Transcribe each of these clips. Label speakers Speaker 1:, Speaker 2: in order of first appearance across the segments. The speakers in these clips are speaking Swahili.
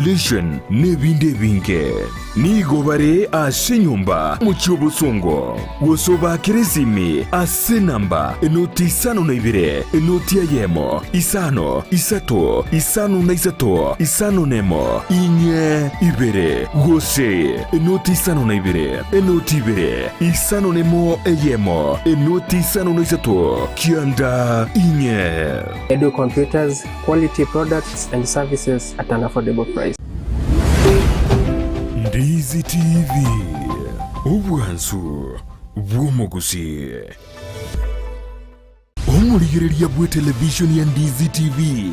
Speaker 1: installation n'ebindi ebinge nigobare ase nyumba mucyobusongo wosoba keresimi ase namba enoti 52 enoti Eyemo 5 3 5 5 nemo inye ibere Gusii enoti 52 enoti ibere 5 nemo Eyemo enoti 3 kianda inye.
Speaker 2: Edu Computers, quality products and services at an affordable price.
Speaker 1: Ndizi TV obwansu bw'omugusi omurigereria bwe television ya Ndizi TV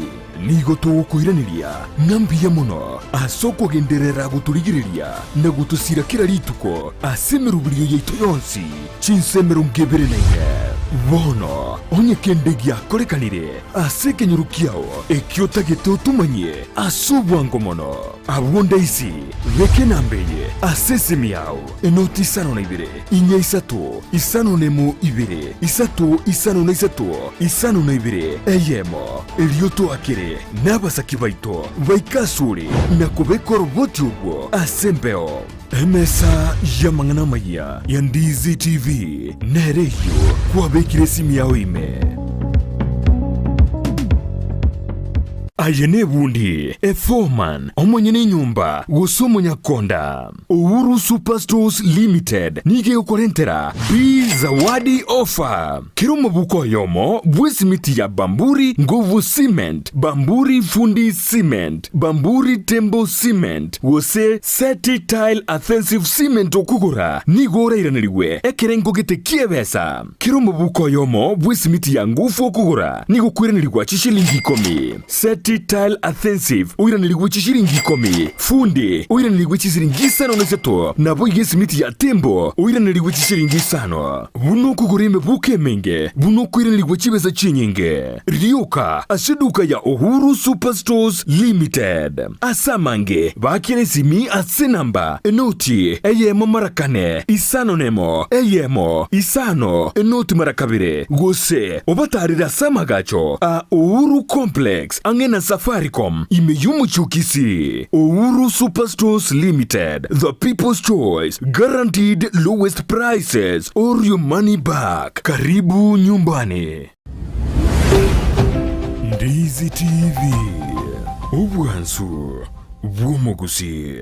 Speaker 1: nigo tukuiraniria ngambiya muno asoko genderera guturigireria na gutusira kira rituko asemerubiriyo yaitu yonsi chinsemero ngebereneye bono onye kendegia korekanire aseke nyurukiao ekiota geto tumanye asubwango mono abwonda isi veke nambeye asesemi yao enoti 52 inye 3 nemo 2 3 5 Eyemo elioto akere nabasaki baito baikasuri na kubeko roboti ubwo asembeo emesa ya Amayia ya Ndizi TV nereyo kwa bekire simi yao ime ayene bundi foreman omonyene nyumba gosomo nyakonda Uhuru Superstores Limited nige ukorentera bi zawadi offer Kerubo bukoyomo bwesimiti ya Bamburi nguvu cement Bamburi fundi cement Bamburi tembo cement wose seti tile offensive cement okugura nigora iraniriwe ekerengo gete kiebesa Kerubo bukoyomo bwesimiti ya nguvu okugura nigukwiranirwa chishilingi 10 seti tile offensive uiranirwa chishilingi 10 fundi uiranirwa chishilingi 5 nabo igesimiti ya tembo uiranirwa chishilingi 5 buno kugurime buke menge buno kwiranirwa chibesa chinyenge rioka asiduka ya Uhuru Superstores Limited asamange bakire simi asenamba enoti Eyemo marakane 5 nemo Eyemo 5 enoti marakabire Gusii obatarira samagacho a Uhuru Complex angena Safaricom imeyumu chukisi Uhuru Superstores Limited, the people's choice, guaranteed lowest prices or your money back. Karibu nyumbani. Ndizi TV obwansu bw'omugusi.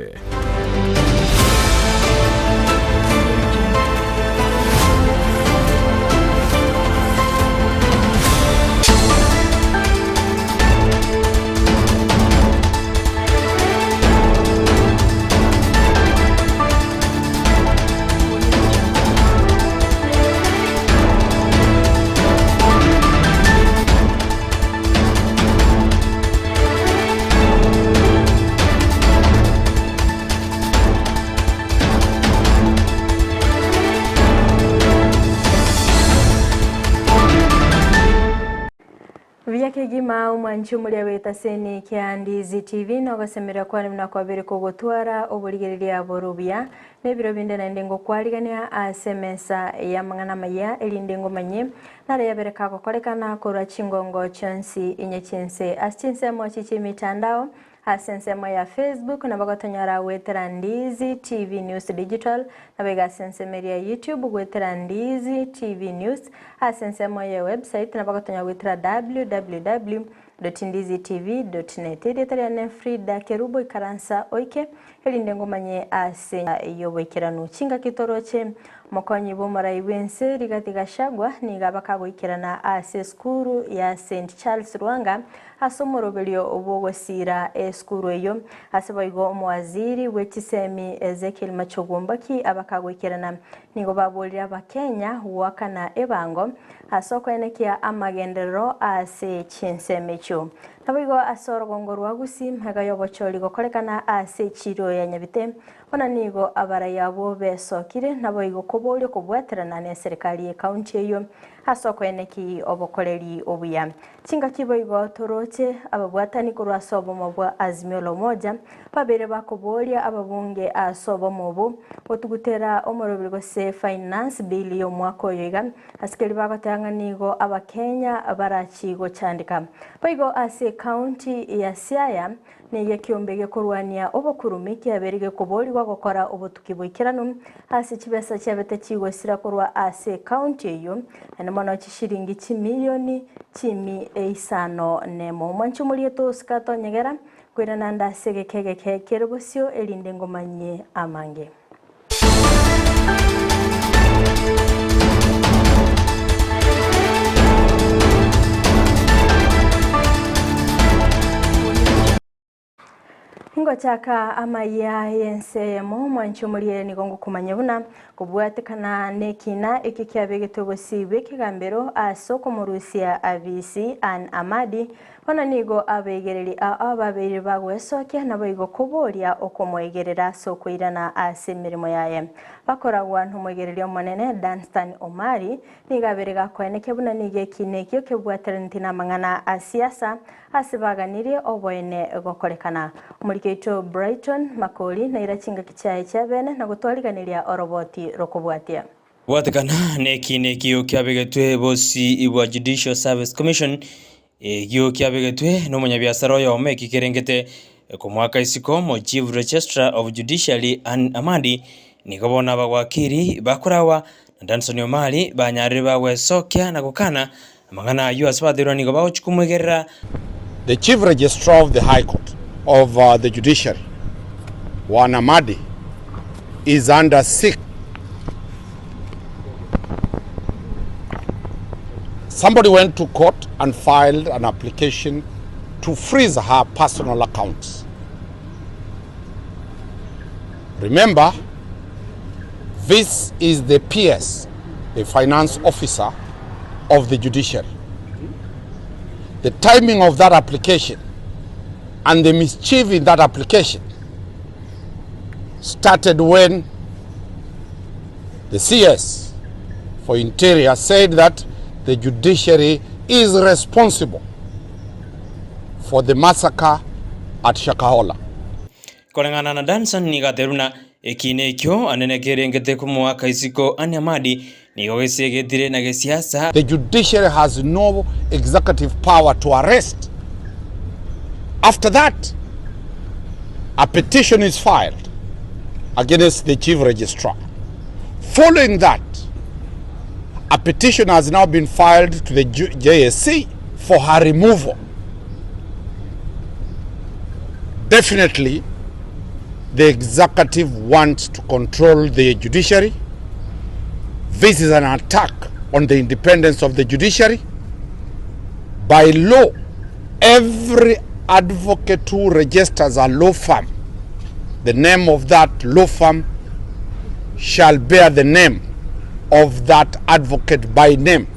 Speaker 3: Vyakegima umwanchumulia wetaseni kia Ndizi TV nogasemera kwa nimna kwa bere kogotwara oboligereria borobia nebiro binde na ndengo kwaligania asemesa ya Amayia elindengo manye nare ya bereka kokolekana kora chingongo chonsi inye chinse aschinse mo chichi mitandao asensemo ya Facebook na bagotonyara wetera Ndizi TV News Digital na bega asensemo ya YouTube wetera Ndizi TV News asensemo ya website na bagotonya wetera www.ndizitv.net edetera ne Fridah Kerubo ikaransa oike elindengo manye ase yo GOIKERANA chinga kitoroche mokonyi bomara iwense rigatigashagwa niga bakagoikerana ase skuru ya St Charles Rwanga asomorobelio obogosira skuru eyo aseboigo omwaziri wechisemi Ezekiel Machogombaki abakagoikerana nigo babolira bakenya wakana EBANGO asoko enekia amagendero ase chinsemecho nabigo asorogongorwa Gusii hagayobocholi gokorekana ase ECHIRO ya Nyabite ona nigo abara yabo besokire naboigo kobolyo kobwaterana ne serikali ya county eyo asoko eneki obokoreri obuya chinga kiboigo toroche ababwatani kurwa sobomo bwa Azimio la Umoja babere bakoboria ababunge asobomo obo otugutera omorobiri gose finance bill yo mwaka oyoiga asikeri bagoteanganigo abakenya barachigo chandika boigo ase county ya Siaya niye kiombege kurwania obokurumi kiaberige kuborirwa gukora obotuki bwikirano ase chibesa cyabete chigo sira kurwa ase county yo anamono chishiringi chimilioni chimi eisano nemo mwanchu mulieto skato nyegera kwirana nda segekege Kerubosio elinde ngomanye amange. Ingo chaka Amayia Ensa Eyemo mwancho muliere nigongo kumanyabuna kubwatekana nekina ekikyabege Gusii kigambero asoko murusia abisi an amadi wana nigo abegereri ababere bagwesoke naboigo kuboria okomwegerera soko irana ase mirimo yaye bakora wantu mwegereri omonene Danstan Omari nigaberega kweneke buna nige kinekyo kebwaterenti namangana asiasa asibaganire oboene gokorekana umurikeito Brighton Makoli na irachinga kichaye cyabene na gutwariganiria oroboti rokubwatia
Speaker 4: watekana nekio kyabegetwe bosi ibwa Judicial Service Commission gyo kyabegetwe no munyabiasara yo meki kerengete ku mwaka isiko mo Chief Registrar of Judiciary and Amadi nikabona bagwakiri bakorawa na Danson Omari banyarire bagwesokya na gukana amangana US badiro nigo bawochukumwegerera.
Speaker 5: The Chief Registrar of the High Court of the Judiciary, Wan Amadi, is under sick. Somebody went to court and filed an application to freeze her personal accounts. Remember, this is the PS, the finance officer of the judiciary. The timing of that application and the mischief in that application started when the CS for Interior said that the judiciary is responsible for the massacre at Shakahola.
Speaker 4: Korengana na Danson nigateruna ekinekyo anenekerengete ku mwaka isiko Anyamadi nigogesegetire na gesiasa.
Speaker 5: The judiciary has no executive power to arrest. After that, a petition is filed against the Chief Registrar. Following that, a petition has now been filed to the JSC for her removal. Definitely, the executive wants to control the judiciary. This is an attack on the independence of the judiciary. By law, every advocate who registers a law firm, the name of that law firm shall bear the name of that advocate by name.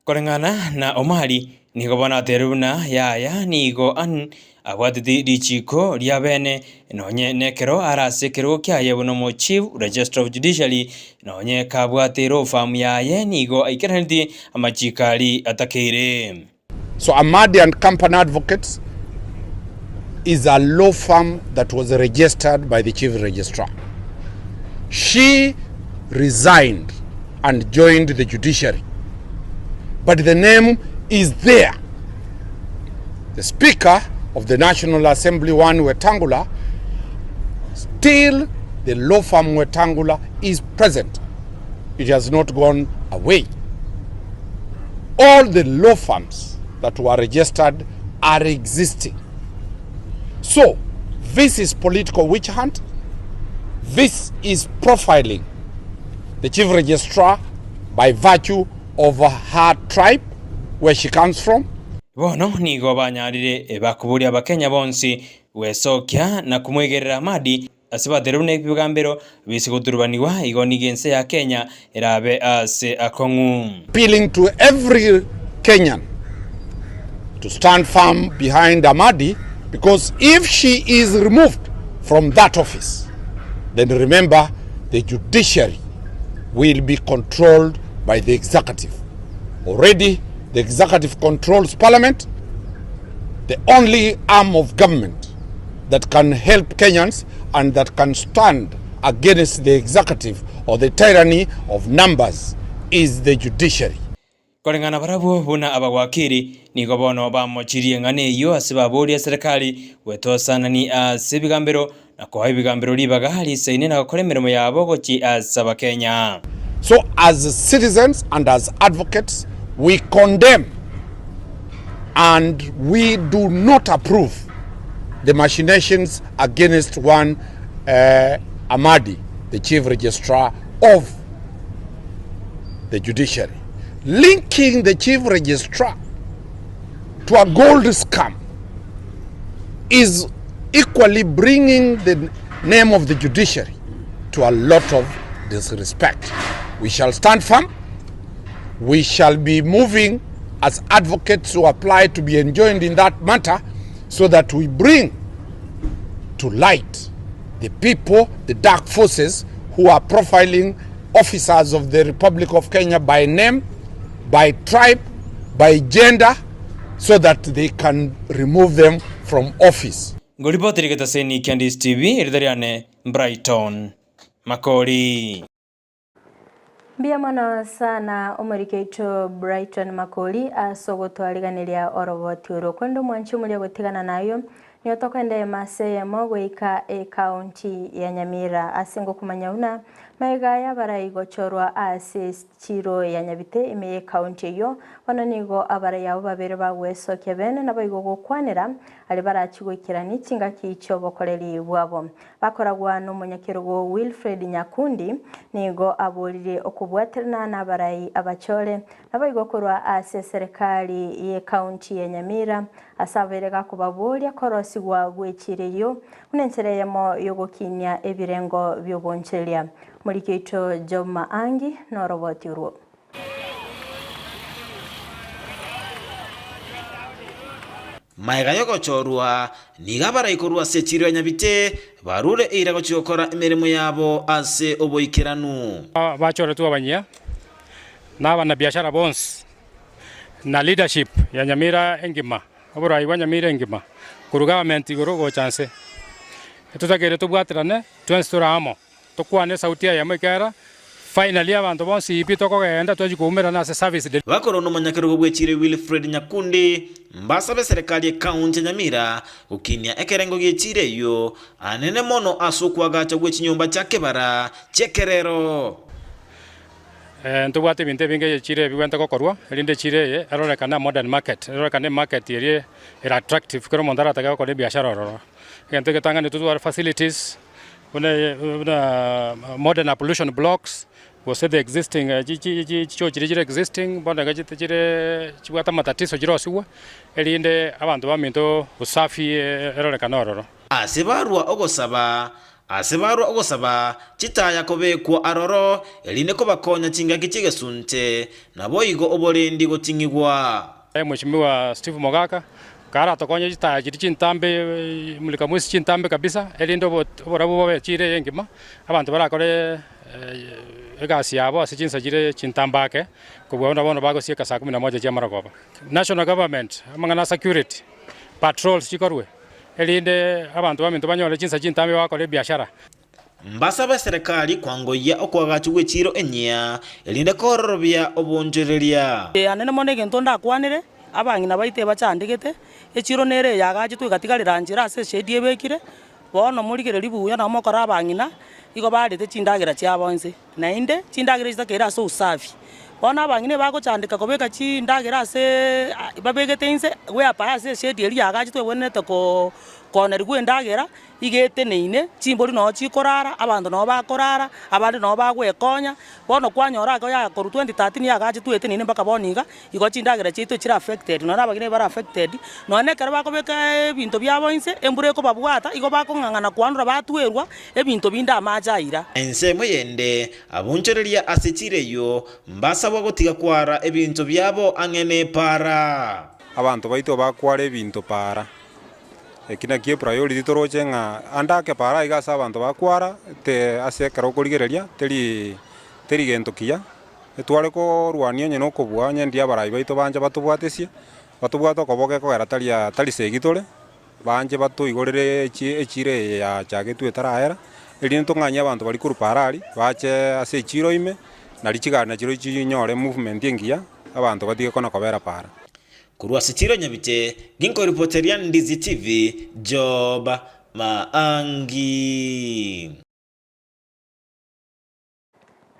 Speaker 4: Korengana na Omari nigobona teruna yaya nigo an abwadidi dichiko liabene nonye nekero arasekero kyaye bono mo Chief Registrar of Judiciary nonye kabwatero famu yaye nigo aikerandi amachikali atakere.
Speaker 5: So Amadi and Company Advocates is a law firm that was registered by the Chief Registrar. She resigned and joined the judiciary, but the name is there. The Speaker of the National Assembly, One Wetangula, still the law firm Wetangula is present. It has not gone away. All the law firms that were registered are existing. So, this is political witch hunt. This is profiling the Chief Registrar by virtue of her tribe, where she comes from.
Speaker 4: Bono nigo banyarire bakuburia abakenya bonsi wesokya na kumwegerera Amadi asibaterune bigambero bisiguturubaniwa igonigense ya Kenya erabe ase akongu.
Speaker 5: Appealing to every Kenyan to stand firm behind Amadi, because if she is removed from that office, then remember the judiciary will be controlled by the executive. Already the executive controls parliament, the only arm of government that can help Kenyans and that can stand against the executive or the tyranny of numbers is the judiciary.
Speaker 4: Korengana barabu buna abagwakiri niko bono bamochirie ngane iyo asibaburi serikali wetosana ni asibigambiro na kwa ibigambiro libaga hali saine na gukora imirimo yabo goki asaba Kenya.
Speaker 5: So as citizens and as advocates we condemn and we do not approve the machinations against one Amadi, the chief registrar of the judiciary, linking the chief registrar to a gold scam is equally bringing the name of the judiciary to a lot of disrespect. We shall stand firm. We shall be moving as advocates to apply to be enjoined in that matter so that we bring to light the people, the dark forces who are profiling officers of the Republic of Kenya by name, by tribe, by gender, so that they can remove them from office.
Speaker 4: Ngoripoti riketa seni Candice TV iridariane Brighton Makori.
Speaker 3: Mbia mwana sana omurikeito Brighton Makori asogotwariganiria oroboti urukwendo mwanchi muri gutigana nayo niyo tokende Ensa Eyemo goika county ya Nyamira asingo kumanyauna maigaya barayigochorwa ECHIRO ya Nyabite imeye county yo bano nigo abaraya babere bagweso kebene nabayigo gukwanira ali barachigwikirana ikinga kicho bokoreri bwabo bakoragwa no munyakirugo Wilfred Nyakundi nigo aburire okubwaterana nabarayi abachole nabayigo korwa ESEREKALI ye county ya Nyamira asaberega kubaburia korosi gwa gwechiriyo unensereyemo yogokinya ebirengo byoboncheria Murikeito Joma Angi no roboti uruo.
Speaker 6: Maiga yoko chorua niga baraikorwa se ECHIRO ya Nyabite barure eira gochokora emirimo yabo ase oboikeranu
Speaker 7: bachore tu abanyia na biashara bonds na leadership ya Nyamira engima obora iwa Nyamira engima kuru government igoro go chance tutagere tubwaterane twenstora amo tukwane sauti ya mwekera finally abantu bonsi ipito kogenda twajikumerana ase service
Speaker 6: bakoro no manyakerugo bwechire Wilfred Nyakundi mbasabe serikali county Nyamira ukinia ekerengo giechire yo anene mono asukwaga cha gwechinyomba cha kebara chekerero
Speaker 7: ntubwate binte binge yechire biwenta kokorwa elinde chire erorekana modern market erorekana market iri attractive kero mondara taga ko biashara roro gente que tangane tutu facilities una modern pollution blocks was the existing existing bonda gachire chibwata matatizo jirosiwa elinde abantu baminto usafi erorekana roro
Speaker 6: asebarwa ogosaba chitaya kobekwa aroro eline ko bakonya chinga kichigesunte naboigo oborendi goting'igwa
Speaker 7: Mheshimiwa Steve Mogaka kara tokonya chitaya chichintambe mulika mwisi chintambe kabisa elindo borabo bechire yengima abantu barakore egasi yabo asichinsa chire chintambake kubona bono bagosieka saa 11 cha maragoba national government amangana security patrols chikorwe elinde abantu baminto banyole chinsa chintambe bakore biashara
Speaker 6: mbasaba serikali kwangoya okwagachu ECHIRO enya elinde kororobia obonjereria
Speaker 8: anene monege ntonda kwanire abangina baite bachandikete ECHIRO nere yagachi twigatigarira njira ase shedi ebekire bono murigereri buya na mokora abangina igo barete chindagira cia bonse na inde chindagira zitakera ase usafi bono abangine bagochandika kobeka chindagira ase babegete inse we apa ase shedi eri yagachi twebonete ko koneri gwendagera igete neine chimbori no chikorara abantu no bakorara abandi no bagwekonya bono kwanyora ko ya koru 2013 yagachi twete neine mpaka boniga igo chindagera chito chira affected no nabagine bara affected no nekera bakobeka ebinto byabo inse embure ko babwata igo bakongangana kwanura batwerwa ebinto binda amajaira
Speaker 6: ense moyende abonchereria ase ECHIRO mbasabwa gotiga kwara ebinto byabo angene para
Speaker 9: abantu baito bakwara ebinto para ekina kie priority toroche nga andake para igasa abantu bakwara te ase karo korigereria teri gento kia etware ko rwania nyene okobua nyendi abarai baito banje batubwatesie batubwata okoboke kogera tari segitore banje batuigorere echire ya chagetu etaraera erinde tong'anya abantu bari kuruparari bache ase echiro ime nari chigana chiro chinyore movement engiya abantu batige kona kobera para
Speaker 6: kurwa sitiro nyabiche ginko reporteria Ndizi TV Job Maangi.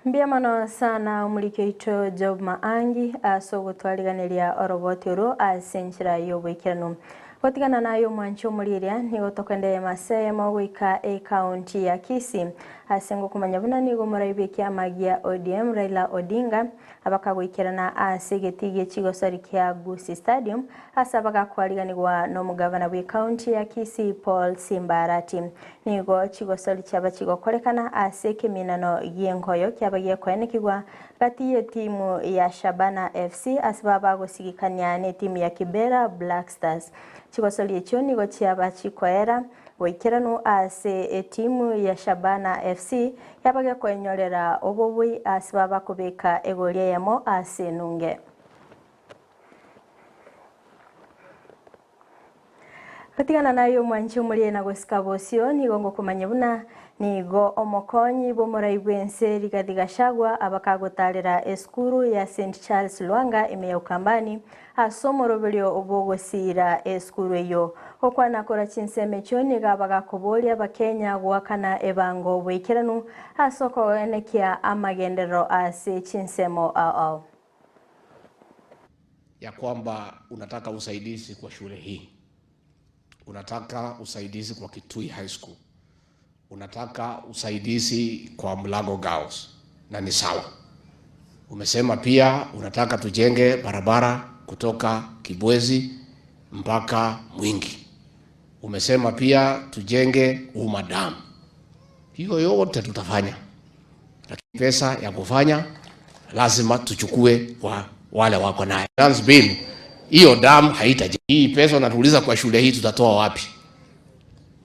Speaker 3: Mbia mano sana umulikeito Job Maangi aso gutwariganiria oroboti uru asenchira y'obwekirano gotigana nayo mwancho muliria nigo tokende masemo gwika county ya Kisii asengo kumanya buna nigo muraibekia magia ODM Raila Odinga abakagwikerana asegetigie chigosori kya Gusii Stadium asabaka kwariganirwa no mugavana wa county ya Kisii Paul Simbarati nigo chigosori cyaba chigokorekana aseke minano yenkoyo kyabagiye kwenekirwa gati ya timu ya Shabana FC asbaba gusigikanya ne timu ya Kibera Black Stars chigosori ekyo nigo cyaba chikoera goikerano ase timu ya Shabana FC yabaga kwenyorera obobui asbaba kubeka egoria yamo ase nunge katigana nayo mwanchi mulie na gusika bosio nigo kumanya buna nigo omokonyi bomorai bwense rigathigashagwa abakagotarera eskuru ya St Charles Lwanga ime ukambani asomorobelio obogosira eskuru eyo okwana kora chinseme choni gabaga kubolia bakenya gwakana ebango bwekiranu asoko enekia amagendero ase chinsemo ao
Speaker 10: ya kwamba unataka usaidizi kwa shule hii, unataka usaidizi kwa Kitui High School, unataka usaidizi kwa Mlango Girls, na ni sawa. Umesema pia unataka tujenge barabara kutoka Kibwezi mpaka Mwingi. Umesema pia tujenge Dam. Hiyo yote tutafanya. Lakini pesa ya kufanya lazima tuchukue wale wako nayo. Dance bill, hiyo dam haitaje. Hii pesa natuuliza kwa shule hii tutatoa wapi?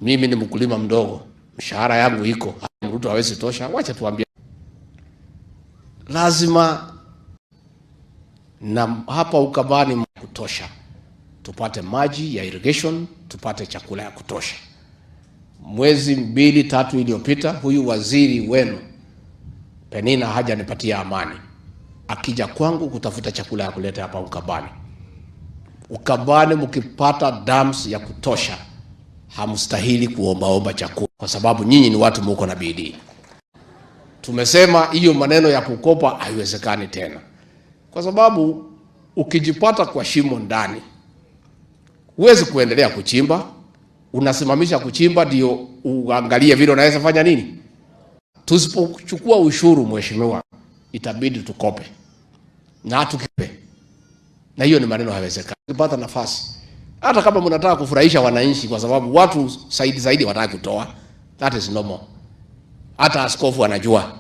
Speaker 10: Mimi ni mkulima mdogo. Mshahara yangu iko. Mtu hawezi tosha. Wacha tuambie. Lazima na hapa Ukambani kutosha. Tupate maji ya irrigation, tupate chakula ya kutosha. Mwezi 2-3 iliyopita huyu waziri wenu Penina hajanipatia amani. Akija kwangu kutafuta chakula ya kuleta hapa Ukambani. Ukambani mkipata dams ya kutosha, hamstahili kuomba chakula kwa sababu nyinyi ni watu mko na bidii. Tumesema hiyo maneno ya kukopa haiwezekani tena. Kwa sababu ukijipata kwa shimo ndani, huwezi kuendelea kuchimba, unasimamisha kuchimba ndio uangalie vile unaweza fanya nini? Tusipochukua ushuru mheshimiwa, itabidi tukope. Na tukipe. Na hiyo ni maneno haiwezekani. Ukipata nafasi, hata kama mnataka kufurahisha wananchi kwa sababu watu zaidi wataka kutoa, that is normal. Hata askofu anajua.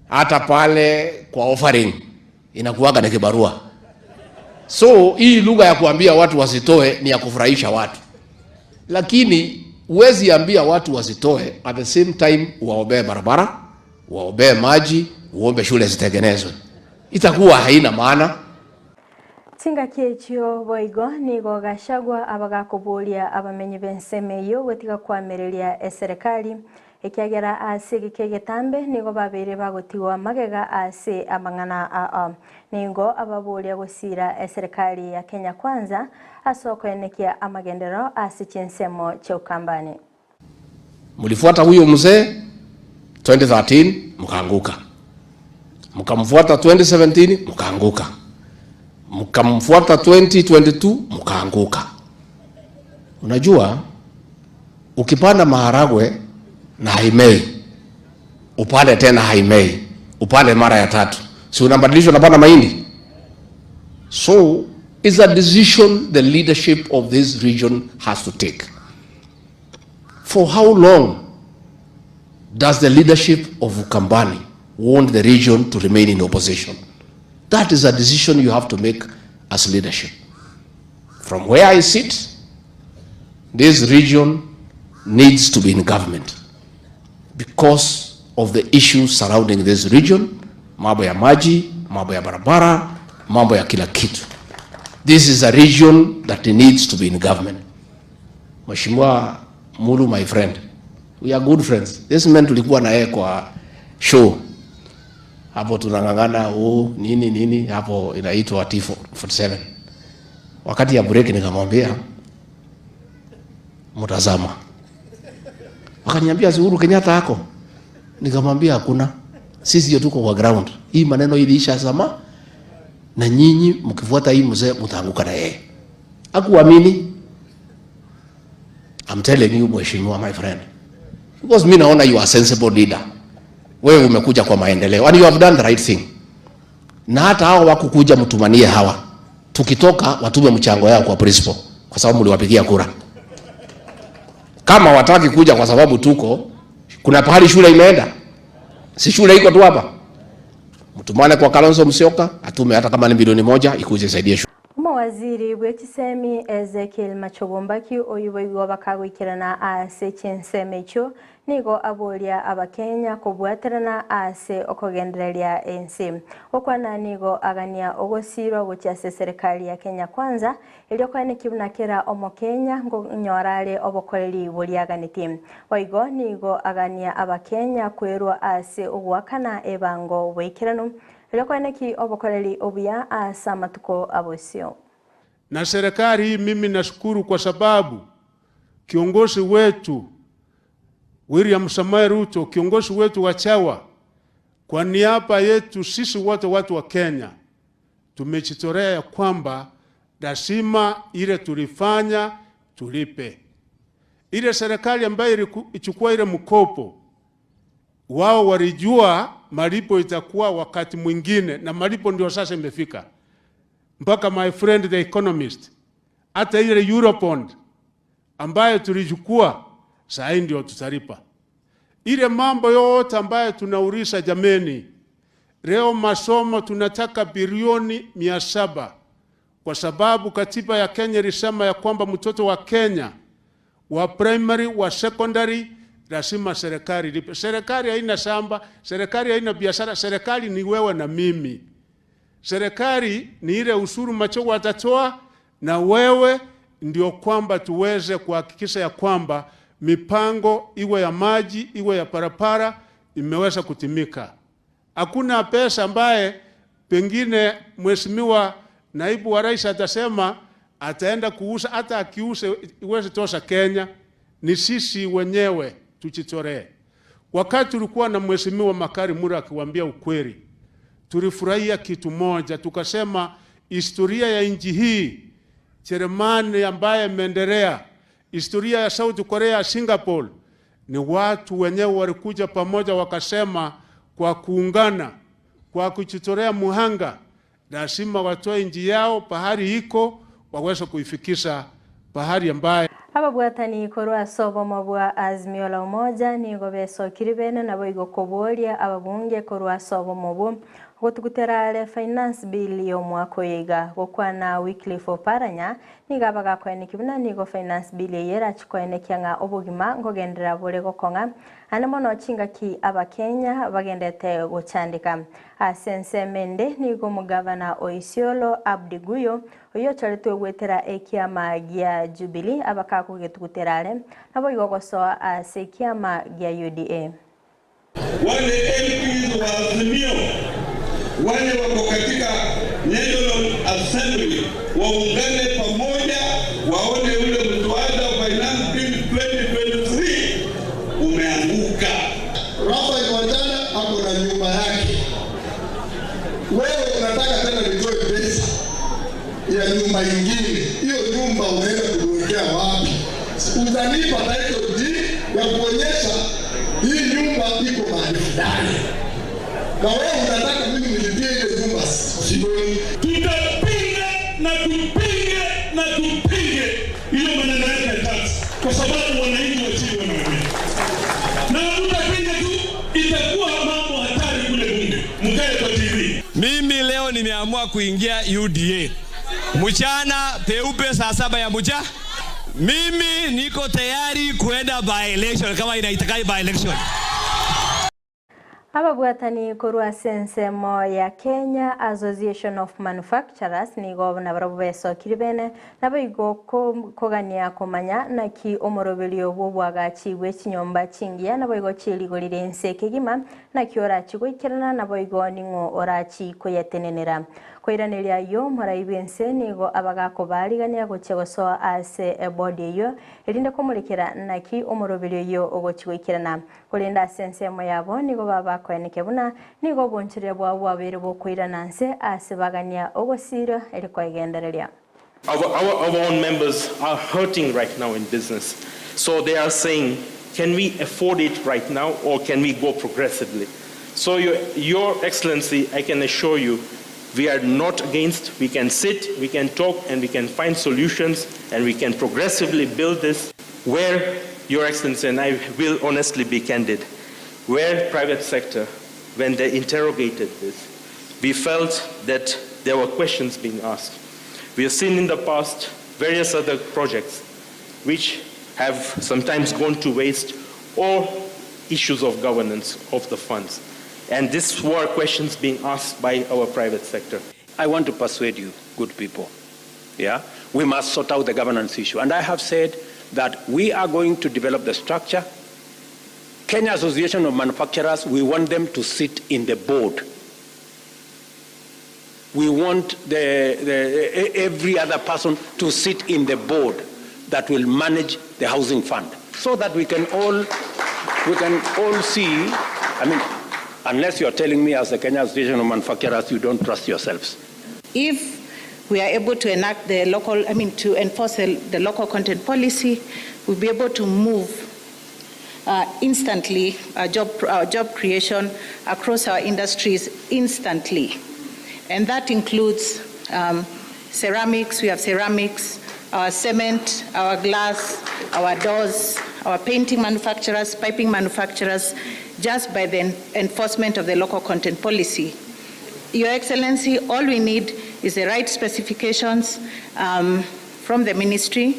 Speaker 10: Hata pale kwa offering inakuwaga na kibarua. So hii lugha ya kuambia watu wasitoe ni ya kufurahisha watu. Lakini uwezi ambia watu wasitoe at the same time waombe barabara, waombe maji, uombe shule zitengenezwe. Itakuwa haina maana.
Speaker 3: Tinga kiechio boigo nigo gashagwa abagakubulia abamenyi bensemeyo gutiga kwamereria eserekali ekiagera ase gikegetambe nigo babere bagotiwa magega ase amang'ana nigo ababulia gusira eserekali ya Kenya kwanza asoko enekia amagendero ase chinsemo cha Ukambani.
Speaker 10: Mlifuata huyo mzee 2013 mkaanguka. Mkamfuata 2017 mkaanguka. Mkamfuata 2022 mkaanguka. Unajua ukipanda maharagwe na haimei, upande tena haimei, upande mara ya tatu, si unabadilishwa na panda mahindi? So it's a decision the leadership of this region has to take. For how long does the leadership of Ukambani want the region to remain in opposition? That is a decision you have to make as leadership. From where I sit, this region needs to be in government because of the issues surrounding this region mambo ya maji, mambo ya barabara, mambo ya kila kitu. This is a region that needs to be in government. Mheshimiwa Mulu, my friend, we are good friends. This man tulikuwa na yeye kwa show hapo, tunangangana nini hapo inaitwa T47. Wakati ya break nikamwambia mtazama, wakaniambia si Uhuru Kenyatta hako, nikamwambia hakuna, sisi ndio tuko kwa ground. Hii maneno iliisha zama, na nyinyi mkifuata hii mzee mtaanguka na yeye. Hakuamini. I'm telling you Mheshimiwa, my friend, because mimi naona you are a sensible leader. Wewe umekuja kwa maendeleo and you have done the right thing. Na hata hao wakukuja mtumanie hawa, tukitoka watume mchango yao kwa principal, kwa sababu mliwapigia kura. Kama wataki kuja kwa sababu tuko, kuna pahali shule imeenda, si shule iko tu hapa, mtumane kwa Kalonzo Musyoka, atume hata kama ni milioni 1 ikuje saidie shule.
Speaker 3: Waziri w'ekisemi Ezekiel Machogombaki oyuboigo bakagoikerana ase chinseme echo nigo aboria abakenya kobwaterana ase okogendereria ensi okwana nigo agania ogosiro gochase serikali ya Kenya kwanza iliyokwane kibunakera omokenya nyorale obokoreri boliaganiti oigo nigo agania abakenya kwerwa ase ogwakana ebango bwekirano iliyokwane ki obokoreri obuya asa matuko abosio.
Speaker 11: Na serikali mimi nashukuru kwa sababu kiongozi wetu William Samoei Ruto, kiongozi wetu wa Chawa, kwa niaba yetu sisi wote watu wa Kenya tumejitolea ya kwamba lazima ile tulifanya tulipe. Ile serikali ambayo ichukua ile mkopo, wao walijua malipo itakuwa wakati mwingine, na malipo ndio sasa imefika. Mpaka my friend the economist, hata ile Eurobond ambayo tulichukua sasa ndio tutalipa. Ile mambo yote ambayo tunaurisha jameni, leo masomo tunataka bilioni 700 kwa sababu katiba ya Kenya ilisema ya kwamba mtoto wa Kenya wa primary wa secondary lazima serikali lipe. Serikali haina shamba, serikali haina biashara, serikali ni wewe na mimi. Serikali ni ile ushuru Machogo atatoa na wewe, ndio kwamba tuweze kuhakikisha ya kwamba mipango iwe ya maji, iwe ya parapara imeweza kutimika. Hakuna pesa ambaye pengine Mheshimiwa Naibu wa Rais atasema ataenda kuuza, hata akiuza iweze tosha Kenya. Ni sisi wenyewe tujitolee. Wakati tulikuwa na Mheshimiwa Makari Mura akiwaambia ukweli, tulifurahia kitu moja, tukasema historia ya nchi hii, Jerumani ambaye imeendelea, historia ya South Korea, Singapore, ni watu wenyewe walikuja pamoja wakasema kwa kuungana, kwa kujitolea muhanga, lazima watoe nchi yao pahali iko waweze kuifikisha pahali ambaye.
Speaker 3: Ababwatani korwa sobo mabwa azimio la umoja nigo besokiri bene nabo igokoboria ababunge korwa sobo mabwo gotukuterale finance bill yo mwako yiga gokwana weekly for paranya niga bagakwene kibuna nigo finance bill yera chikwene kyanga obugima ngogendera bole gokonga ane mono chinga ki abakenya bagendete gochandika asense mende nigo mugavana Oisiolo Abdiguyo oyo charito gwetera ekiama gya Jubilee abakako getukuterale nabo igogosoa asekiama gya UDA.
Speaker 12: Wale MPs wa Azimio wale wako katika National Assembly waungane pamoja waone ule mswada wa Finance Bill 2023 umeanguka.
Speaker 13: Rafa Iwatana hapo na nyumba yake. Wewe unataka tena nitoe pesa ya nyumba nyingine. Hiyo nyumba unaenda kuwekea wapi? Utanipa title deed ya kuonyesha hii nyumba iko mahali fulani. Na wewe unataka mimi nilipie ile nyumba siboni.
Speaker 12: Tutapinga na tupinge na tupinge hiyo maneno yake tax kwa sababu wananchi wa chini wanaumia. Na tutapinga tu itakuwa mambo hatari kule bunge. Mkae kwa TV.
Speaker 14: Mimi leo nimeamua kuingia UDA. Mchana peupe saa 7 ya mchana. Mimi niko tayari kuenda by election kama inaitaka by election.
Speaker 3: Ababwatani korwa sensemo ya Kenya Association of Manufacturers nigo nabarabu beso kiribene nabigo kogania komanya naki omoroberio bwobwaga chiwe chinyomba chingia nabigo chiligorire nsekegima naki orachi goikerana nabigo ningo orachi koyetenenera koiraneria yo moraibense nigo abagako barigania gochegoso ase body yo erinde komurekera naki omoroberio yo ogochigoikerana korenda sensemo yabo nigo baba koeneke buna nigo bonchire bwa bere bo koirananse asebagania ogosiro eri KOGENDERERIA.
Speaker 15: Our own members are hurting right now in business. So they are saying, can we afford it right now or can we go progressively? So Your Excellency, I can assure you, we are not against. We can sit, we can talk, and we can find solutions, and we can progressively build this where, Your Excellency, and I will honestly be candid, where private sector, when they interrogated this, we felt that there were questions being asked. We have seen in the past various other projects which have sometimes gone to waste or issues of governance of the funds. And these were questions being asked by our private sector.
Speaker 16: I want to persuade you, good people. Yeah? We must sort out the governance issue. And I have said that we are going to develop the structure. Kenya Association of Manufacturers, we want them to sit in the board. We want every other person to sit in the board that will manage the housing fund, so that we can all see. I mean, unless you are telling me as the Kenya Association of Manufacturers you don't trust yourselves.
Speaker 17: If we are able to enact the local, to enforce the local content policy, we'll be able to move instantly job creation across our industries instantly. And that includes ceramics. We have ceramics, our cement, our glass, our doors, our painting manufacturers, piping manufacturers, just by the enforcement of the local content policy. Your Excellency, all we need is the right specifications from the ministry.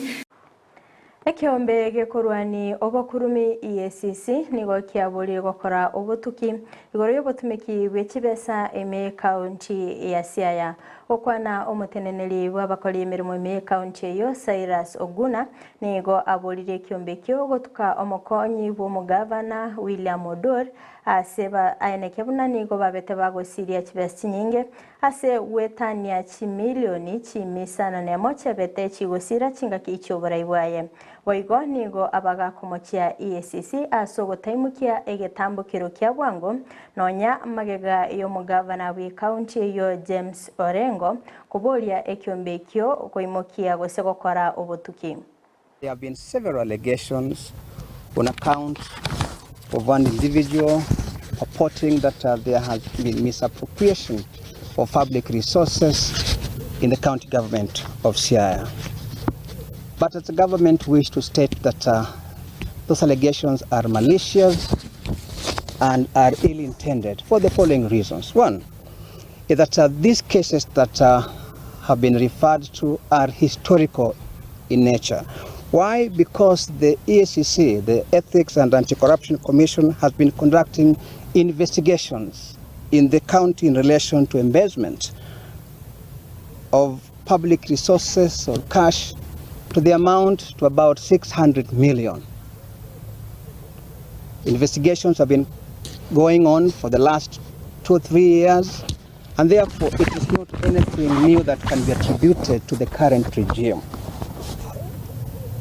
Speaker 3: Ekiombe gekorwani obokurumi EACC nigo kiaburi gokora obotuki igoro yobotumiki bwechibesa eme county ya SIAYA okwana omuteneneri wabakori emirimo eme county yo Cyrus Oguna nigo aburire kiombe kyo gotuka omokonyi bw'omugavana William Odor aseba ayenekebuna nigo babete bagosiria chibesi nyinge ase wetania chimilioni chimisana nemoche bete chigosira chinga kichobora ibwaye Waigo nigo abaga komochia EACC asogo taimukia egetambukiro kya bwango nonya magega yo mugavana wi county yo James Orengo kuboria ekiombe kyo koimokia gosego kora obotuki.
Speaker 18: There have been several allegations on account of one individual reporting that there has been misappropriation of public resources in the county government of SIAYA. But as the government wish to state that those allegations are malicious and are ill-intended for the following reasons. One is that these cases that have been referred to are historical in nature. Why? Because the EACC, the Ethics and Anti-Corruption Commission, has been conducting investigations in the county in relation to embezzlement of public resources or cash to the amount to about 600 million. Investigations have been going on for the last 2 or 3 years, and therefore it is not anything new that can be attributed to the current regime.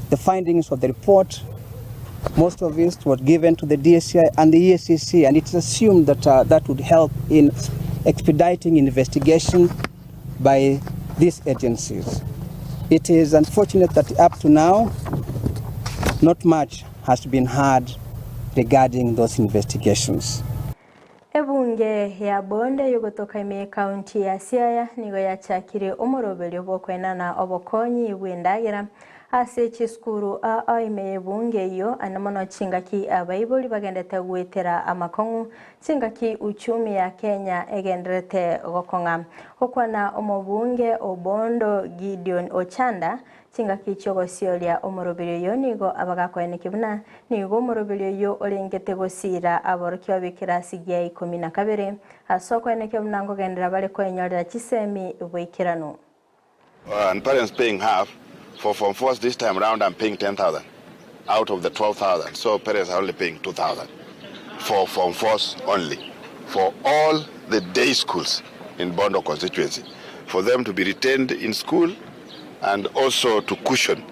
Speaker 18: The findings of the report, most of it was given to the DSI and the EACC, and it's assumed that that would help in expediting investigation by these agencies. It is unfortunate that up to now, not much has been heard regarding those investigations.
Speaker 3: Ebunge ya bonde yogotoka ime county ya SIAYA nigo yachakire omoroberi obokwenana obokonyi bw'endagera ase chiskuru aime bunge iyo anamono chingaki abaibuli bagendete gwetera amakongu chingaki uchumi ya Kenya egenderete gokonga okwana omobunge Obondo Gideon Ochanda chingaki chogosyolia omorobirio yo nigo abagakwene kibuna nigo omorobirio yo orengete gosira aborokyo bikirasi gya 12 asokwene kibuna ngogendera bale kwenyorera chisemi bwikirano.
Speaker 19: And parents paying half. For Form 4s this time around, I'm paying 10,000 out of the 12,000. So parents are only paying 2,000 for Form 4s only. For all the day schools in Bondo constituency, for them to be retained in school and also to cushion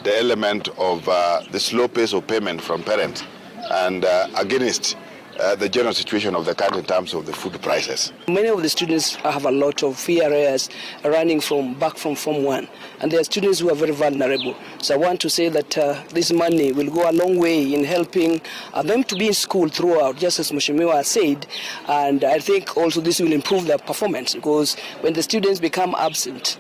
Speaker 19: the element of the slow pace of payment from parents and against the general situation of the country in terms of the food prices.
Speaker 20: Many of the students have a lot of fee arrears running back from Form 1, and there are students who are very vulnerable. So I want to say that this money will go a long way in helping them to be in school throughout, just as Mheshimiwa said, and I think also this will improve their performance, because when the students become absent,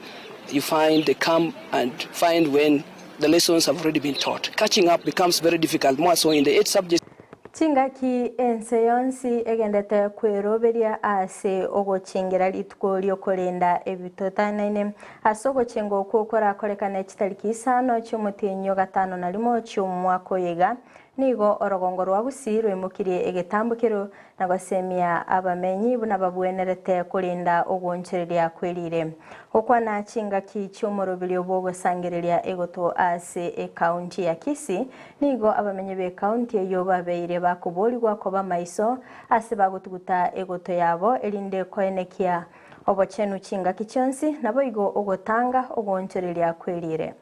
Speaker 20: you find they come and find when the lessons have already been taught. Catching up becomes very difficult, more so in the 8 subjects.
Speaker 3: Chingaki enseyonsi egendete kweroberia ase ogochingira lituko lyokorenda EBITOETANAINE ase ogochinga okukora korekana ekitariki 5 cy'umutinyo 5 cy'umwaka yega nigo orogongo rwa Gusii rwemukirie egetambukiro nagosemia abamenyi buna babwenerete kurinda ogonchereria kwirire okwana chingaki cy'umorobilyo bwogosangereria egoto ase county ya Kisii nigo abamenyi be county yo babeire bakuboligwa koba maiso ase bagutuguta egoto yabo erinde koenekia obochenu chingaki cyonsi nabo igo ogotanga ogonchereria kwirire.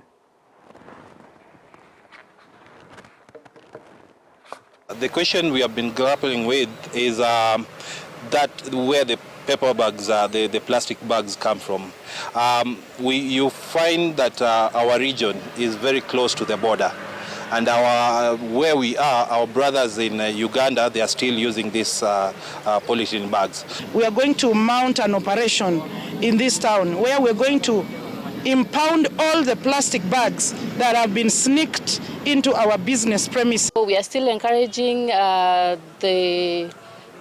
Speaker 21: The question we have been grappling with is that where the paper bags, the plastic bags come from. You find that our region is very close to the border, and where we are, our brothers in Uganda, they are still using these polythene bags.
Speaker 22: We are going to mount an operation in this town where we're going to impound all the plastic bags that have been sneaked into our business premises.
Speaker 23: We are still encouraging the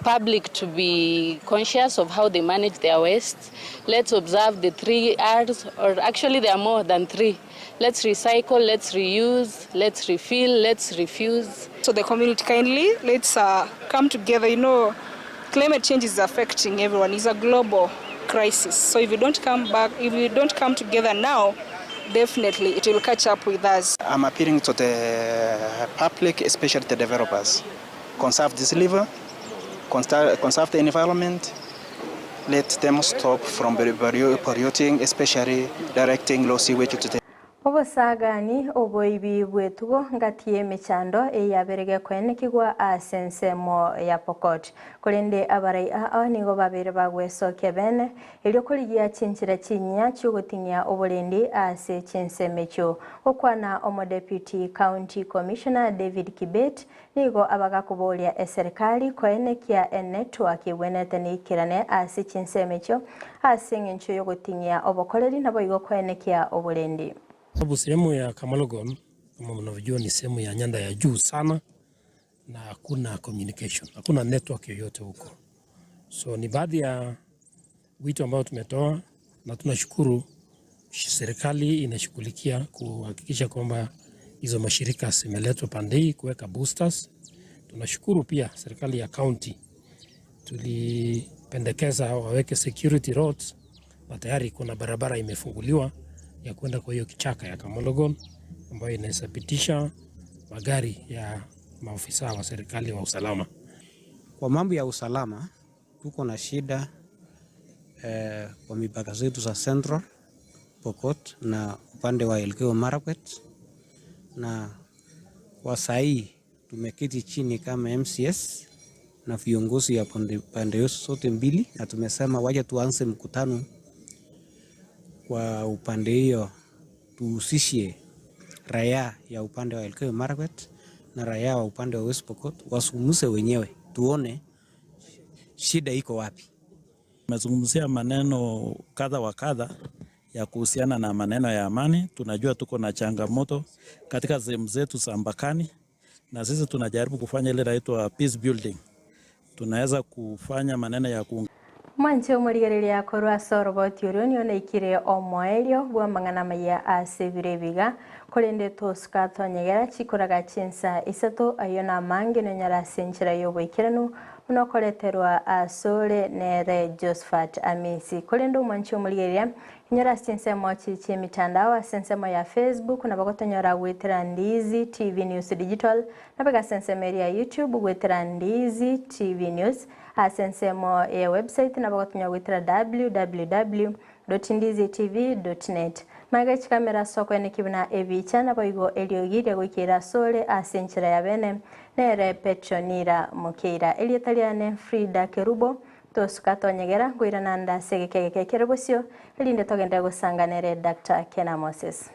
Speaker 23: public to be conscious of how they manage their waste. Let's observe the 3 R's, or actually there are more than 3. Let's recycle, let's reuse, let's refill, let's refuse.
Speaker 24: So the community kindly, let's come together. You know, climate change is affecting everyone. It's a global crisis. So if you don't come together now, definitely it will catch up with us.
Speaker 25: I'm appealing to the public, especially the developers. Conserve this river, conserve the environment, let them stop from polluting, especially directing low sewage to the
Speaker 3: Obosagani oboibi bwetugo ngatie mechando eyaberege kwenekigwa asensemo ya Pokot kolende abarai nigo babere bagweso kebene elyo koligia chinchira chinya cyugotingia oborendi ase chinsemecho okwana deputy county commissioner David Kibet nigo abagakubolia eserikali kwenekia network ibwenete nikirane ase chinsemecho ase ngencho yogotingia obokoleri nabo igo kwenekia oborendi.
Speaker 26: Sababu sehemu ya Kamalogon kama mnavyojua ni sehemu ya nyanda ya juu sana na hakuna communication, hakuna network yoyote huko. So ni baadhi ya wito ambao tumetoa na tunashukuru serikali inashughulikia kuhakikisha kwamba hizo mashirika zimeletwa pande hii kuweka boosters. Tunashukuru pia serikali ya county, tulipendekeza waweke security roads na tayari kuna barabara imefunguliwa ya kwenda kwa hiyo kichaka ya Kamalogon ambayo inasapitisha magari ya maofisa wa serikali wa usalama.
Speaker 27: Kwa mambo ya usalama tuko na shida kwa mipaka zetu za Central Pokot na upande wa Elgeyo Marakwet, na kwa sahi tumeketi chini kama MCS na viongozi ya pande zote mbili na tumesema waje tuanze mkutano kwa upande hiyo tuhusishe raia ya upande wa Elgeyo Marakwet na raia wa upande wa West Pokot wasungumze wenyewe tuone shida iko wapi.
Speaker 28: Tumezungumzia maneno kadha wa kadha
Speaker 1: ya kuhusiana na maneno ya amani. Tunajua tuko na changamoto katika sehemu zetu za mpakani, na sisi tunajaribu kufanya ile inaitwa peace building. Tunaweza kufanya maneno ya
Speaker 3: Mwanche umurigereria korwa soroboti urio na ikire omoelio bwa mangana maya asebirebiga kolende toska tonyegera chikoraga chinsa isato ayona mange no nyara senchira yoboikiranu unokoleterwa asole nere Josephat Amisi kolendo mwanche umurigereria nyara chinsa mochi mitandao asensemo ya Facebook na bagotonyora wetera Ndizi TV News Digital na bega sensemo ya YouTube wetera Ndizi TV News asensemo ya website na bagotonya wetera www.ndizitv.net magachi kamera soko ene kibuna ebicha na boigo eliogire gukira sole asenchira ya bene nere petronira mukeira elietaliane Fridah Kerubo tosukatonyegera gwira nanda segekeke kerebosio elinde togenda gusanganere Dr. Kena Moses.